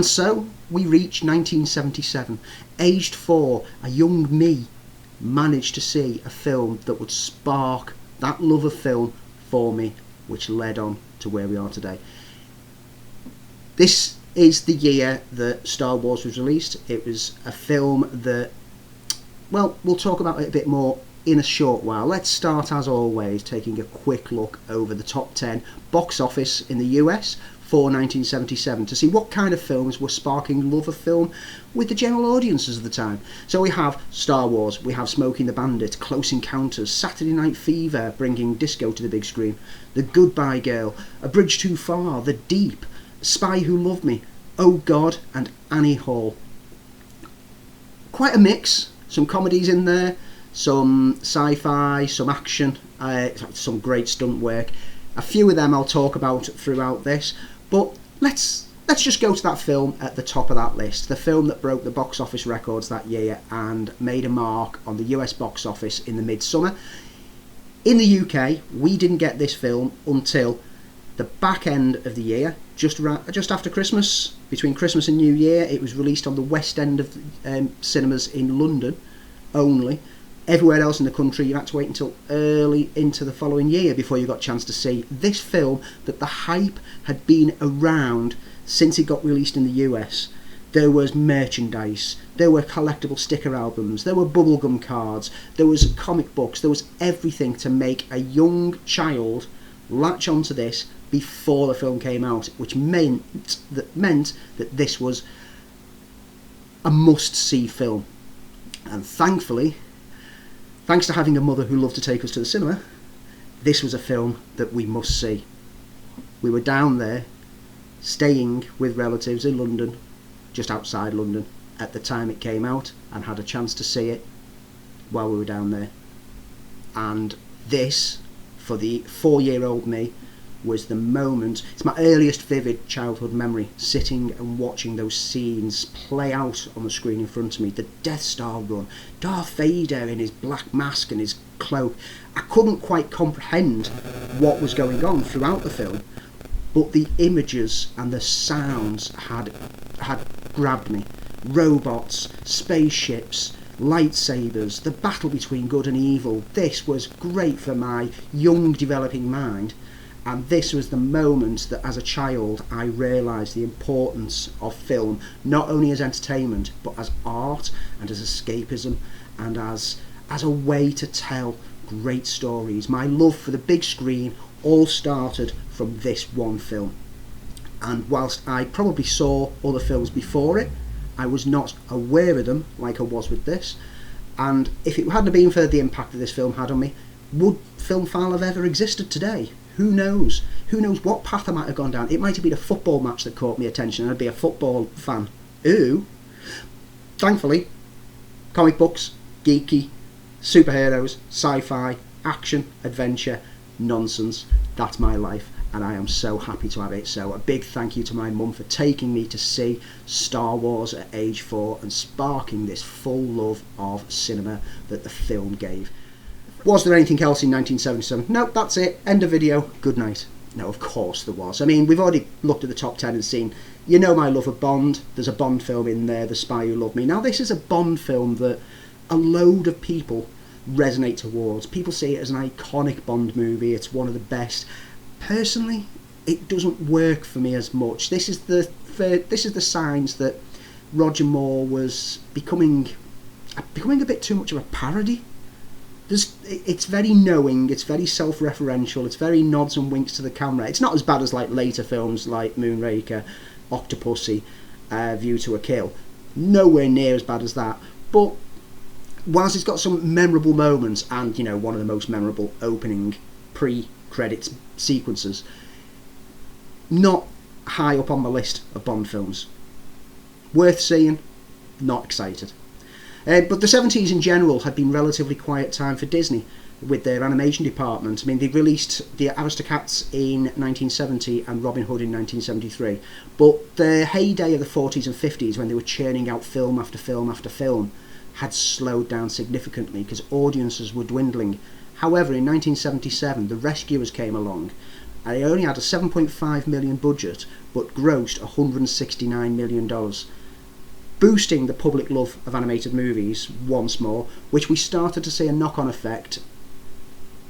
And so we reach 1977. Aged 4, a young me managed to see a film that would spark that love of film for me, which led on to where we are today. This is the year that Star Wars was released. It was a film that, well, we'll talk about it a bit more in a short while. Let's start, as always, taking a quick look over the top 10 box office in the US for 1977 to see what kind of films were sparking love of film with the general audiences of the time. So we have Star Wars, we have Smokey and the Bandit, Close Encounters, Saturday Night Fever, bringing disco to the big screen, The Goodbye Girl, A Bridge Too Far, The Deep, Spy Who Loved Me, Oh God, and Annie Hall. Quite a mix, some comedies in there, some sci-fi, some action, some great stunt work. A few of them I'll talk about throughout this, but let's just go to that film at the top of that list, the film that broke the box office records that year and made a mark on the US box office in the midsummer. In the UK, we didn't get this film until the back end of the year, just after Christmas, between Christmas and New Year. It was released on the West End of cinemas in London only. Everywhere else in the country, you had to wait until early into the following year before you got a chance to see this film that the hype had been around since it got released in the US. There was merchandise, there were collectible sticker albums, there were bubblegum cards, there was comic books, there was everything to make a young child latch onto this before the film came out, which meant that this was a must-see film. And thankfully, thanks to having a mother who loved to take us to the cinema, this was a film that we must see. We were down there, staying with relatives in London, just outside London, at the time it came out, and had a chance to see it while we were down there. And this, for the 4-year-old me, was the moment. It's my earliest vivid childhood memory, sitting and watching those scenes play out on the screen in front of me. The Death Star run, Darth Vader in his black mask and his cloak. I couldn't quite comprehend what was going on throughout the film, but the images and the sounds had grabbed me. Robots, spaceships, lightsabers, the battle between good and evil. This was great for my young developing mind. And this was the moment that as a child I realised the importance of film, not only as entertainment, but as art and as escapism and as a way to tell great stories. My love for the big screen all started from this one film. And whilst I probably saw other films before it, I was not aware of them like I was with this. And if it hadn't been for the impact that this film had on me, would Film File have ever existed today? Who knows? Who knows what path I might have gone down? It might have been a football match that caught me attention and I'd be a football fan. Ooh. Thankfully, comic books, geeky, superheroes, sci-fi, action, adventure, nonsense. That's my life and I am so happy to have it. So a big thank you to my mum for taking me to see Star Wars at age 4 and sparking this full love of cinema that the film gave. Was there anything else in 1977? Nope, that's it. End of video. Good night. No, of course there was. I mean, we've already looked at the top 10 and seen, you know my love of Bond. There's a Bond film in there, The Spy Who Loved Me. Now, this is a Bond film that a load of people resonate towards. People see it as an iconic Bond movie. It's one of the best. Personally, it doesn't work for me as much. This is the signs that Roger Moore was becoming a bit too much of a parody. It's very knowing, it's very self-referential, it's very nods and winks to the camera. It's not as bad as like later films like Moonraker, Octopussy, View to a Kill. Nowhere near as bad as that. But whilst it's got some memorable moments and, you know, one of the most memorable opening pre-credits sequences, not high up on my list of Bond films. Worth seeing, not excited. But the 70s in general had been relatively quiet time for Disney with their animation department. I mean, they released the Aristocats in 1970 and Robin Hood in 1973. But the heyday of the 40s and 50s, when they were churning out film after film after film, had slowed down significantly because audiences were dwindling. However, in 1977, The Rescuers came along, and it only had a $7.5 million budget, but grossed $169 million, boosting the public love of animated movies once more, which we started to see a knock-on effect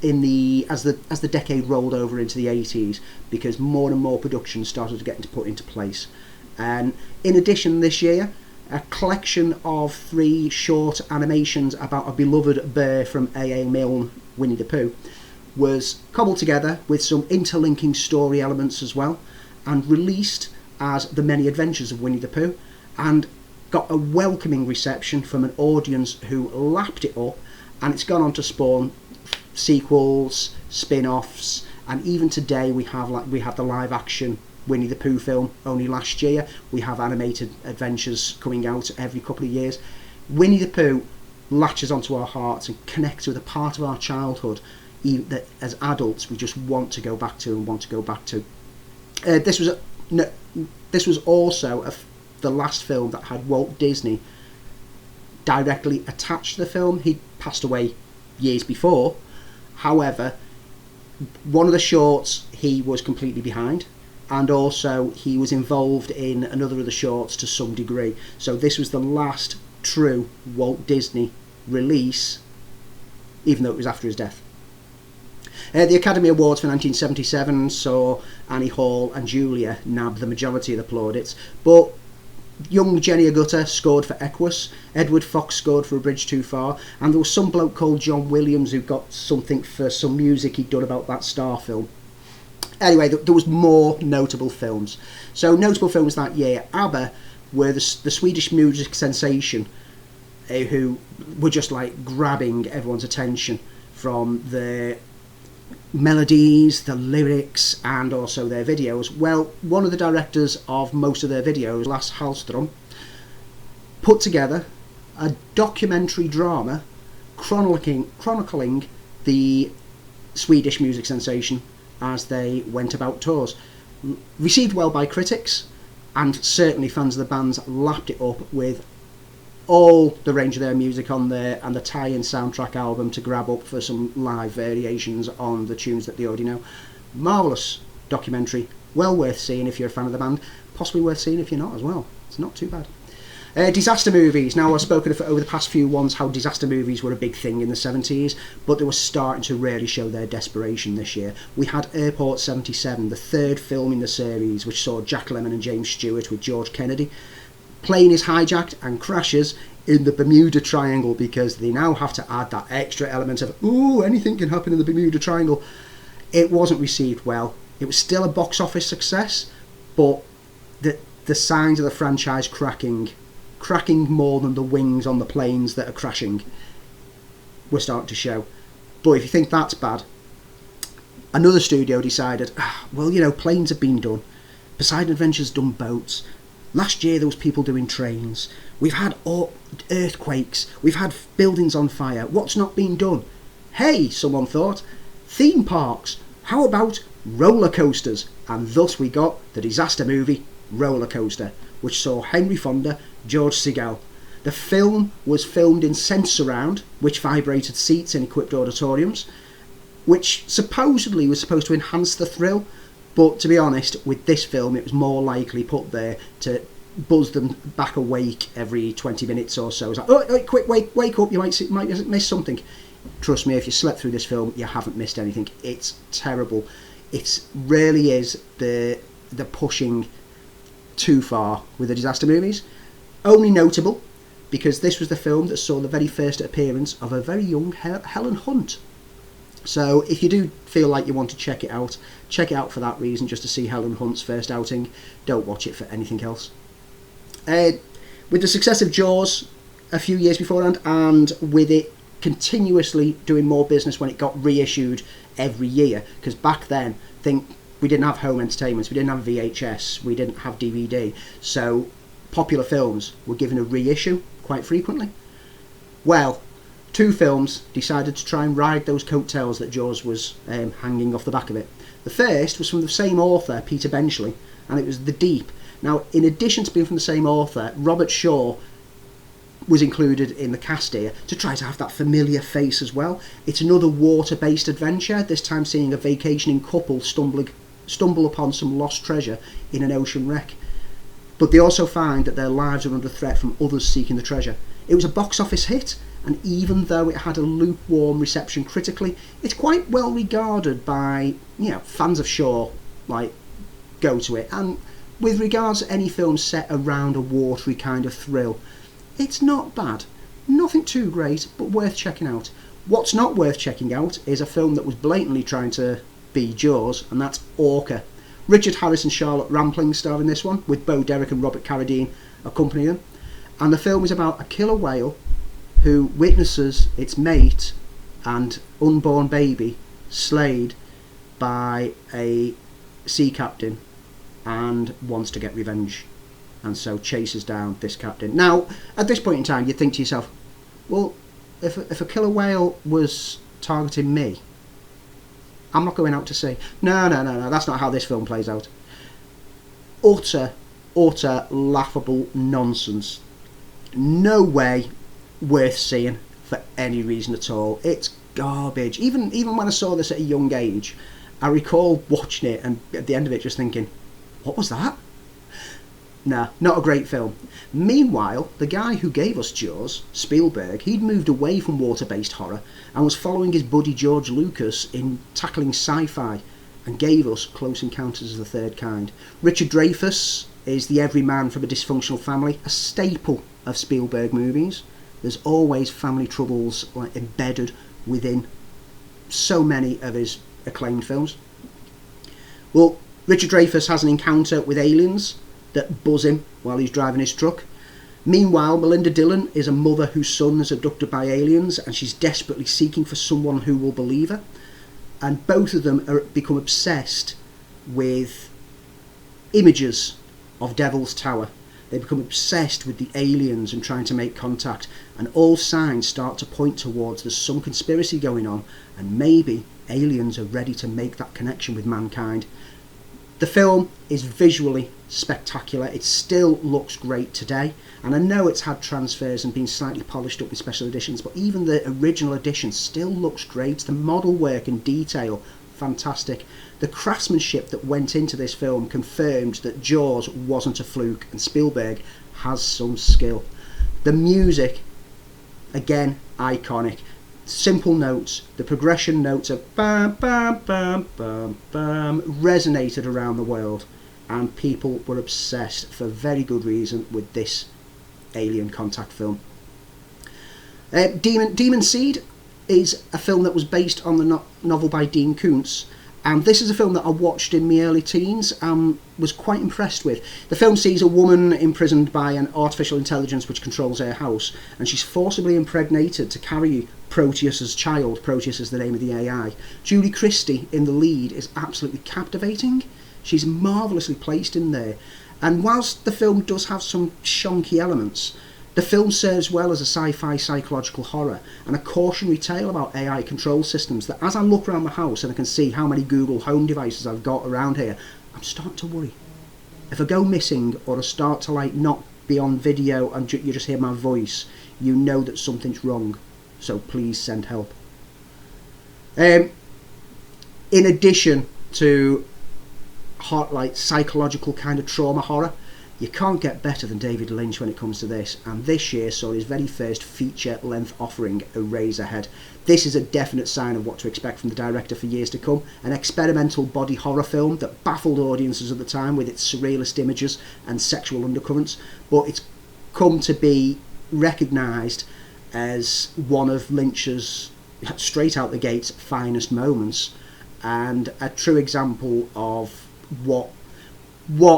as the decade rolled over into the 80s, because more and more productions started to get put into place. And in addition, this year, a collection of 3 short animations about a beloved bear from A.A. Milne, Winnie the Pooh, was cobbled together with some interlinking story elements as well, and released as The Many Adventures of Winnie the Pooh, and got a welcoming reception from an audience who lapped it up, and it's gone on to spawn sequels, spin-offs, and even today we have the live action Winnie the Pooh film. Only last year we have animated adventures coming out every couple of years. Winnie the Pooh latches onto our hearts and connects with a part of our childhood that as adults we just want to go back to and want to go back to. This was also the last film that had Walt Disney directly attached to the film. He passed away years before. However, one of the shorts he was completely behind, and also he was involved in another of the shorts to some degree. So this was the last true Walt Disney release, even though it was after his death. The Academy Awards for 1977 saw Annie Hall and Julia nab the majority of the plaudits, but young Jenny Agutter scored for Equus, Edward Fox scored for A Bridge Too Far, and there was some bloke called John Williams who got something for some music he'd done about that Star film. Anyway, there was more notable films. So notable films that year, ABBA were the Swedish music sensation, who were just like grabbing everyone's attention from the melodies, the lyrics, and also their videos. Well, one of the directors of most of their videos, Lasse Hallström, put together a documentary drama chronicling the Swedish music sensation as they went about tours. Received well by critics, and certainly fans of the bands lapped it up with all the range of their music on there, and the tie-in soundtrack album to grab up for some live variations on the tunes that they already know. Marvellous documentary, well worth seeing if you're a fan of the band, possibly worth seeing if you're not as well. It's not too bad. Disaster movies. Now, I've spoken over the past few ones how disaster movies were a big thing in the 70s, but they were starting to really show their desperation this year. We had Airport 77, the third film in the series, which saw Jack Lemmon and James Stewart with George Kennedy. Plane is hijacked and crashes in the Bermuda Triangle, because they now have to add that extra element of, ooh, anything can happen in the Bermuda Triangle. It wasn't received well. It was still a box office success, but the signs of the franchise cracking more than the wings on the planes that are crashing were starting to show. But if you think that's bad, another studio decided, well, planes have been done. Poseidon Adventures done boats. Last year there was people doing trains. We've had earthquakes. We've had buildings on fire. What's not been done? Hey, someone thought, theme parks. How about roller coasters? And thus we got the disaster movie Roller Coaster, which saw Henry Fonda, George Segal. The film was filmed in Sensurround, which vibrated seats in equipped auditoriums, which supposedly was supposed to enhance the thrill. But to be honest, with this film, it was more likely put there to buzz them back awake every 20 minutes or so. It's like, oh, quick, wake up, you might miss something. Trust me, if you slept through this film, you haven't missed anything. It's terrible. It really is the pushing too far with the disaster movies. Only notable, because this was the film that saw the very first appearance of a very young Helen Hunt. So if you do feel like you want to check it out for that reason, just to see Helen Hunt's first outing. Don't watch it for anything else. With the success of Jaws a few years beforehand, and with it continuously doing more business when it got reissued every year, because back then, we didn't have home entertainments, we didn't have VHS, we didn't have DVD, so popular films were given a reissue quite frequently. Well, 2 films decided to try and ride those coattails that Jaws was hanging off the back of it. The first was from the same author, Peter Benchley, and it was The Deep. Now, in addition to being from the same author, Robert Shaw was included in the cast here to try to have that familiar face as well. It's another water-based adventure, this time seeing a vacationing couple stumble upon some lost treasure in an ocean wreck. But they also find that their lives are under threat from others seeking the treasure. It was a box office hit, and even though it had a lukewarm reception critically, it's quite well regarded by, fans of Shaw, go to it. And with regards to any film set around a watery kind of thrill, it's not bad. Nothing too great, but worth checking out. What's not worth checking out is a film that was blatantly trying to be Jaws, and that's Orca. Richard Harris and Charlotte Rampling star in this one, with Bo Derek and Robert Carradine accompanying them. And the film is about a killer whale who witnesses its mate and unborn baby slayed by a sea captain and wants to get revenge, and so chases down this captain. Now, at this point in time, you think to yourself, well, if a killer whale was targeting me, I'm not going out to sea. No, that's not how this film plays out. Utter laughable nonsense. No way worth seeing for any reason at all. It's garbage. Even when I saw this at a young age, I recall watching it and at the end of it just thinking, what was that? Nah, not a great film. Meanwhile, the guy who gave us Jaws, Spielberg, he'd moved away from water-based horror and was following his buddy George Lucas in tackling sci-fi, and gave us Close Encounters of the Third Kind. Richard Dreyfuss is the everyman from a dysfunctional family, a staple of Spielberg movies. There's always family troubles embedded within so many of his acclaimed films. Well, Richard Dreyfuss has an encounter with aliens that buzz him while he's driving his truck. Meanwhile, Melinda Dillon is a mother whose son is abducted by aliens, and she's desperately seeking for someone who will believe her. And both of them become obsessed with images of Devil's Tower. They become obsessed with the aliens and trying to make contact, and all signs start to point towards there's some conspiracy going on, and maybe aliens are ready to make that connection with mankind. The film is visually spectacular. It still looks great today, and I know it's had transfers and been slightly polished up with special editions, but even the original edition still looks great. The model work and detail, fantastic. The craftsmanship that went into this film confirmed that Jaws wasn't a fluke, and Spielberg has some skill. The music, again, iconic. Simple notes, the progression notes of bam, bam, bam, bam, bam, resonated around the world, and people were obsessed for very good reason with this alien contact film. Demon Seed is a film that was based on the novel by Dean Koontz, and this is a film that I watched in my early teens and was quite impressed with. The film sees a woman imprisoned by an artificial intelligence which controls her house, and she's forcibly impregnated to carry Proteus's child. Proteus is the name of the AI. Julie Christie in the lead is absolutely captivating. She's marvellously placed in there, and whilst the film does have some shonky elements, the film serves well as a sci-fi psychological horror and a cautionary tale about AI control systems that, as I look around the house and I can see how many Google Home devices I've got around here, I'm starting to worry. If I go missing or I start to not be on video and you just hear my voice, you know that something's wrong. So please send help. In addition to psychological kind of trauma horror, you can't get better than David Lynch when it comes to this, and this year saw his very first feature-length offering, Eraserhead. This is a definite sign of what to expect from the director for years to come, an experimental body horror film that baffled audiences at the time with its surrealist images and sexual undercurrents, but it's come to be recognised as one of Lynch's, straight out the gates, finest moments, and a true example of what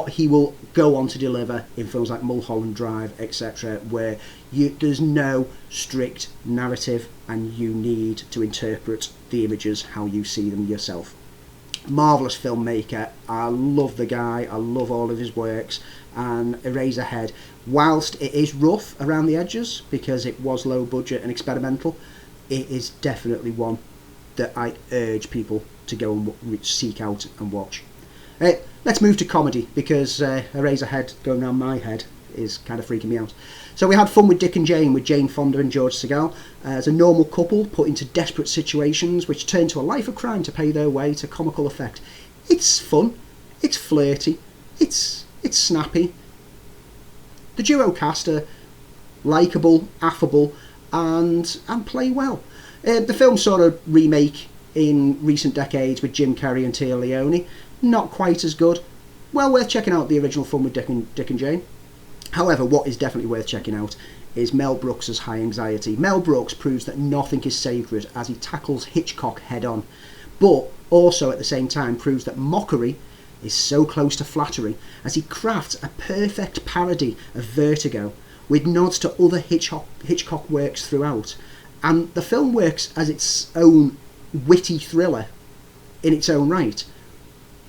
he will go on to deliver in films like Mulholland Drive, etc., where there's no strict narrative and you need to interpret the images how you see them yourself. Marvellous filmmaker. I love the guy, I love all of his works, and Eraserhead, whilst it is rough around the edges because it was low budget and experimental, it is definitely one that I urge people to go and seek out and watch. Let's move to comedy, because Eraserhead going around my head is kind of freaking me out. So we had Fun with Dick and Jane with Jane Fonda and George Segal as a normal couple put into desperate situations which turn to a life of crime to pay their way to comical effect. It's fun, it's flirty, it's snappy. The duo cast are likeable, affable, and play well. The film saw a remake in recent decades with Jim Carrey and Tia Leone. Not quite as good. Well worth checking out the original film with Dick and Jane. However, what is definitely worth checking out is Mel Brooks' High Anxiety. Mel Brooks proves that nothing is sacred as he tackles Hitchcock head on, but also at the same time proves that mockery is so close to flattery as he crafts a perfect parody of Vertigo with nods to other Hitchcock works throughout. And the film works as its own witty thriller in its own right.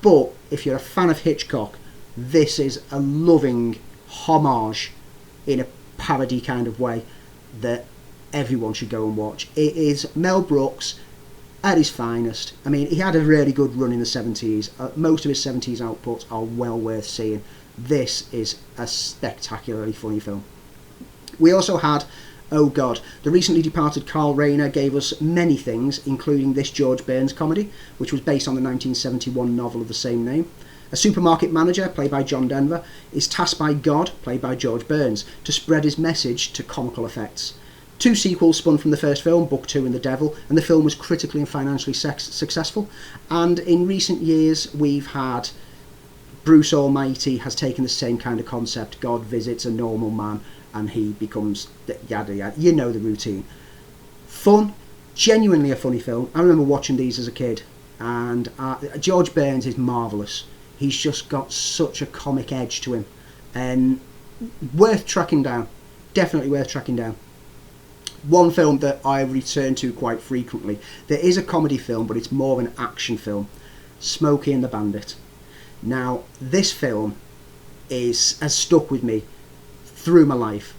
But if you're a fan of Hitchcock, this is a loving homage in a parody kind of way that everyone should go and watch. It is Mel Brooks at his finest. I mean, he had a really good run in the 70s. Most of his 70s outputs are well worth seeing. This is a spectacularly funny film. We also had, oh God, the recently departed Carl Reiner gave us many things, including this George Burns comedy, which was based on the 1971 novel of the same name. A supermarket manager, played by John Denver, is tasked by God, played by George Burns, to spread his message to comical effects. 2 sequels spun from the first film, Book 2 and The Devil, and the film was critically and financially successful. And in recent years, we've had Bruce Almighty has taken the same kind of concept. God visits a normal man and he becomes yada yada. You know the routine. Fun, genuinely a funny film. I remember watching these as a kid, and George Burns is marvellous. He's just got such a comic edge to him, and worth tracking down. Definitely worth tracking down. One film that I return to quite frequently. There is a comedy film, but it's more of an action film. Smokey and the Bandit. Now, this film has stuck with me through my life.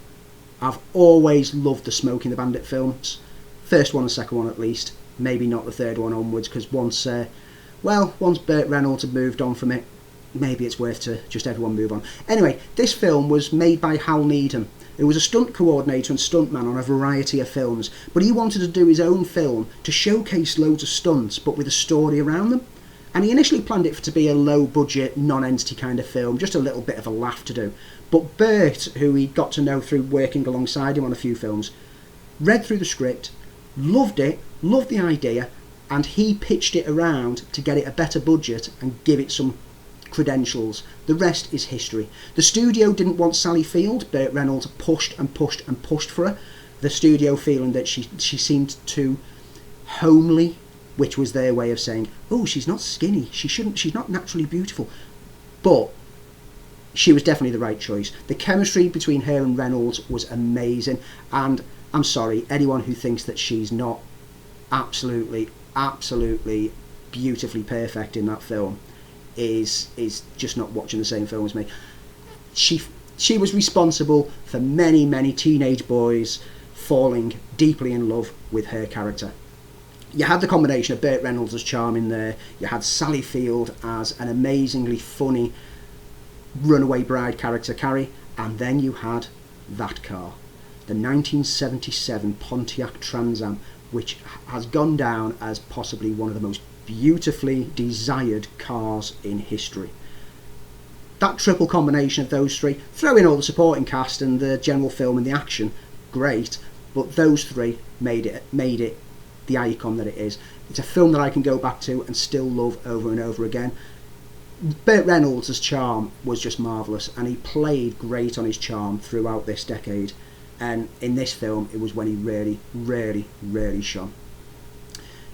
I've always loved the Smokey and the Bandit films. First one and second one at least. Maybe not the third one onwards, because once Burt Reynolds had moved on from it, maybe it's worth to just everyone move on. Anyway, this film was made by Hal Needham, who was a stunt coordinator and stuntman on a variety of films, but he wanted to do his own film to showcase loads of stunts, but with a story around them. And he initially planned it to be a low-budget, non-entity kind of film, just a little bit of a laugh to do. But Burt, who he got to know through working alongside him on a few films, read through the script, loved it, loved the idea, and he pitched it around to get it a better budget and give it some credentials. The rest is history. The studio didn't want Sally Field. Burt Reynolds pushed and pushed and pushed for her. The studio feeling that she seemed too homely, which was their way of saying, oh, she's not skinny, she's not naturally beautiful. But she was definitely the right choice. The chemistry between her and Reynolds was amazing, and I'm sorry, anyone who thinks that she's not absolutely beautifully perfect in that film is just not watching the same film as me. She was responsible for many teenage boys falling deeply in love with her character. You had the combination of Burt Reynolds' charm in there, you had Sally Field as an amazingly funny runaway bride character, Carrie, and then you had that car, the 1977 Pontiac Trans Am, which has gone down as possibly one of the most beautifully desired cars in history. That triple combination of those three, throw in all the supporting cast and the general film and the action, great, but those three made it the icon that it is. It's a film that I can go back to and still love over and over again. Burt Reynolds' charm was just marvellous, and he played great on his charm throughout this decade, and in this film it was when he really shone.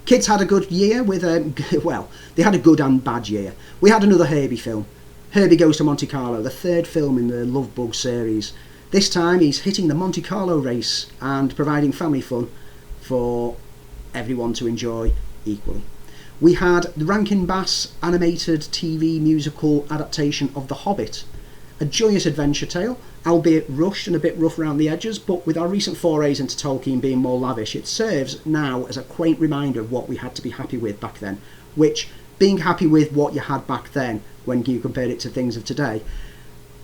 Kids had a good year with they had a good and bad year. We had another Herbie film, Herbie Goes to Monte Carlo, the third film in the Love Bug series. This time he's hitting the Monte Carlo race and providing family fun for everyone to enjoy equally. We had the Rankin Bass animated TV musical adaptation of The Hobbit, a joyous adventure tale, albeit rushed and a bit rough around the edges, but with our recent forays into Tolkien being more lavish, it serves now as a quaint reminder of what we had to be happy with back then, which, being happy with what you had back then when you compared it to things of today,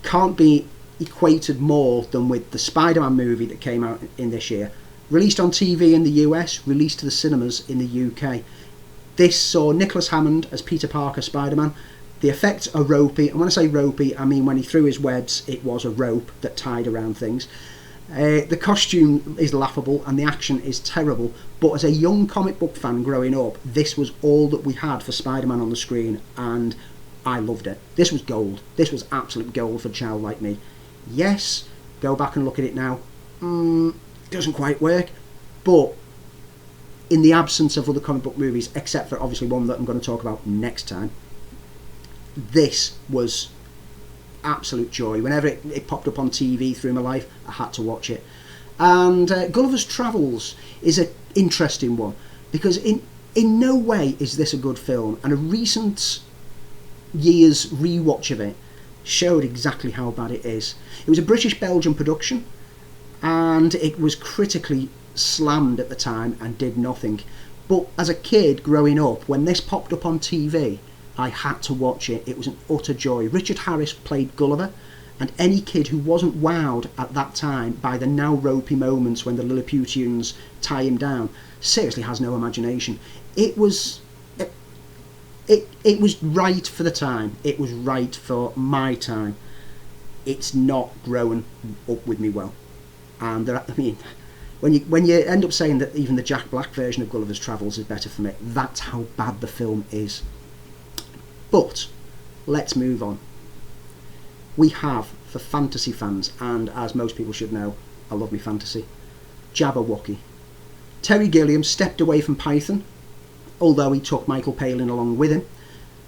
can't be equated more than with the Spider-Man movie that came out in this year, released on TV in the US, released to the cinemas in the UK. This saw Nicholas Hammond as Peter Parker Spider-Man. The effects are ropey, and when I say ropey, I mean when he threw his webs, it was a rope that tied around things. The costume is laughable and the action is terrible, but as a young comic book fan growing up, this was all that we had for Spider-Man on the screen, and I loved it. This was gold. This was absolute gold for a child like me. Yes, go back and look at it now. Doesn't quite work, but in the absence of other comic book movies, except for obviously one that I'm going to talk about next time, this was absolute joy. Whenever it popped up on TV through my life, I had to watch it. And Gulliver's Travels is an interesting one, because in no way is this a good film, and a recent year's rewatch of it showed exactly how bad it is. It was a British-Belgian production, and it was critically slammed at the time and did nothing. But as a kid growing up, when this popped up on TV, I had to watch it. It was an utter joy. Richard Harris played Gulliver, and any kid who wasn't wowed at that time by the now ropey moments when the Lilliputians tie him down seriously has no imagination. It was right for the time. It was right for my time. It's not growing up with me well. And when you end up saying that even the Jack Black version of Gulliver's Travels is better for me, that's how bad the film is. But let's move on. We have, for fantasy fans, and as most people should know, I love me fantasy, Jabberwocky. Terry Gilliam stepped away from Python, although he took Michael Palin along with him,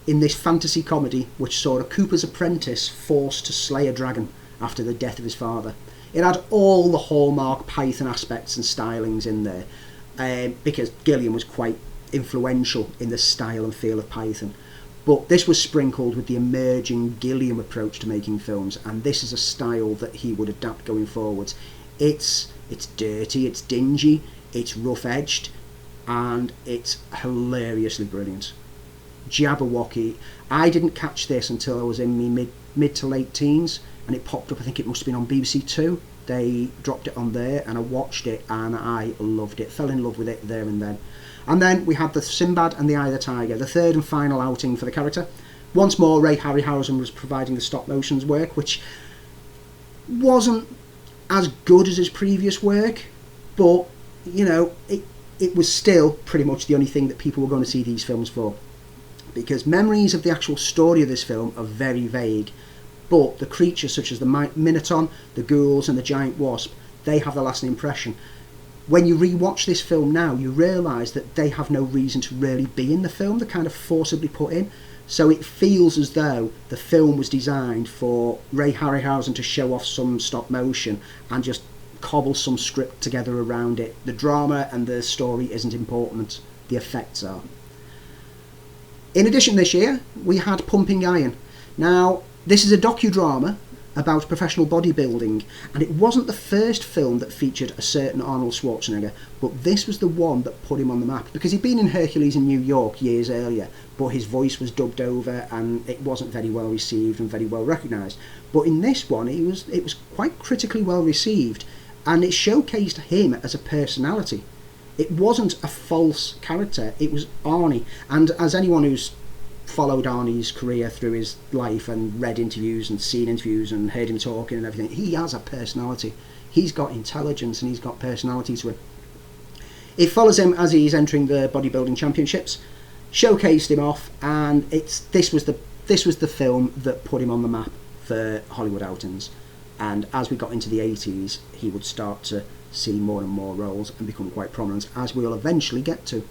in this fantasy comedy which saw a Cooper's apprentice forced to slay a dragon after the death of his father. It had all the hallmark Python aspects and stylings in there, because Gilliam was quite influential in the style and feel of Python. But this was sprinkled with the emerging Gilliam approach to making films, and this is a style that he would adapt going forwards. It's dirty, it's dingy, it's rough-edged, and it's hilariously brilliant. Jabberwocky, I didn't catch this until I was in my mid to late teens, and it popped up, I think it must have been on BBC Two. They dropped it on there, and I watched it, and I loved it, fell in love with it there and then. And then we had the Sinbad and the Eye of the Tiger, the third and final outing for the character. Once more, Ray Harryhausen was providing the stop motions work, which wasn't as good as his previous work, but, you know, it was still pretty much the only thing that people were going to see these films for. Because memories of the actual story of this film are very vague, but the creatures such as the Minotaur, the ghouls and the giant wasp, they have the lasting impression. When you rewatch this film now, you realise that they have no reason to really be in the film. They're kind of forcibly put in. So it feels as though the film was designed for Ray Harryhausen to show off some stop motion and just cobble some script together around it. The drama and the story isn't important. The effects are. In addition, this year, we had Pumping Iron. Now, this is a docudrama about professional bodybuilding, and it wasn't the first film that featured a certain Arnold Schwarzenegger, but this was the one that put him on the map, because he'd been in Hercules in New York years earlier, but his voice was dubbed over and it wasn't very well received and very well recognised. But in this one, it was quite critically well received, and it showcased him as a personality. It wasn't a false character, it was Arnie. And as anyone who's followed Arnie's career through his life and read interviews and seen interviews and heard him talking and everything, he has a personality. He's got intelligence and he's got personality to him. It follows him as he's entering the bodybuilding championships, showcased him off, and this was the film that put him on the map for Hollywood outings. And as we got into the 80s, he would start to see more and more roles and become quite prominent, as we'll eventually get to.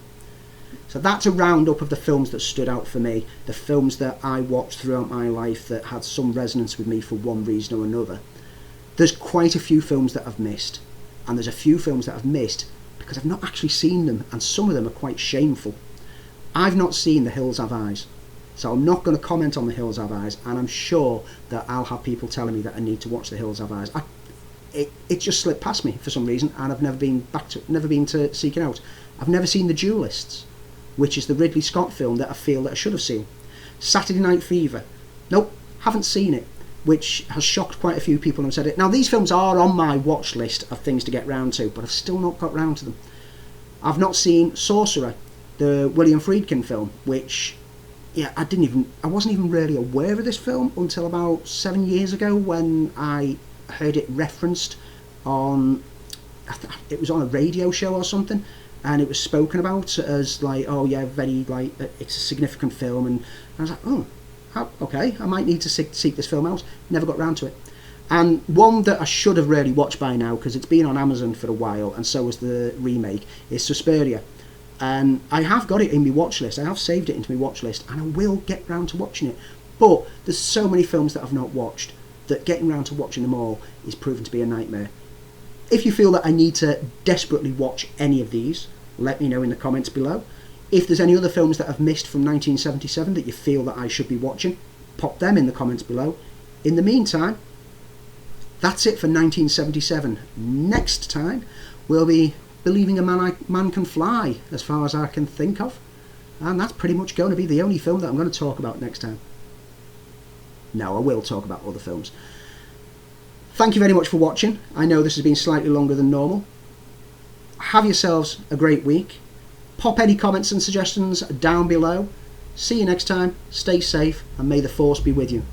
So that's a roundup of the films that stood out for me, the films that I watched throughout my life that had some resonance with me for one reason or another. There's quite a few films that I've missed, and there's a few films that I've missed because I've not actually seen them, and some of them are quite shameful. I've not seen The Hills Have Eyes, so I'm not going to comment on The Hills Have Eyes, and I'm sure that I'll have people telling me that I need to watch The Hills Have Eyes. It just slipped past me for some reason, and I've never been to seek it out. I've never seen The Duelists, which is the Ridley Scott film that I feel that I should have seen. Saturday Night Fever, nope, haven't seen it, which has shocked quite a few people and said it. Now, these films are on my watch list of things to get round to, but I've still not got round to them. I've not seen Sorcerer, the William Friedkin film, which, yeah, I wasn't even really aware of this film until about 7 years ago when I heard it referenced on, it was on a radio show or something, and it was spoken about as like, oh yeah, very, like, it's a significant film, and I was like, oh, okay, I might need to seek this film out. Never got round to it. And one that I should have really watched by now, because it's been on Amazon for a while, and so was the remake, is Suspiria. And I have got it in my watch list. I have saved it into my watch list, and I will get round to watching it. But there's so many films that I've not watched that getting round to watching them all is proven to be a nightmare. If you feel that I need to desperately watch any of these, let me know in the comments below. If there's any other films that I've missed from 1977 that you feel that I should be watching, pop them in the comments below. In the meantime, that's it for 1977. Next time, we'll be Believing a Man Can Fly, as far as I can think of. And that's pretty much going to be the only film that I'm going to talk about next time. No, I will talk about other films. Thank you very much for watching. I know this has been slightly longer than normal. Have yourselves a great week. Pop any comments and suggestions down below. See you next time. Stay safe, and may the force be with you.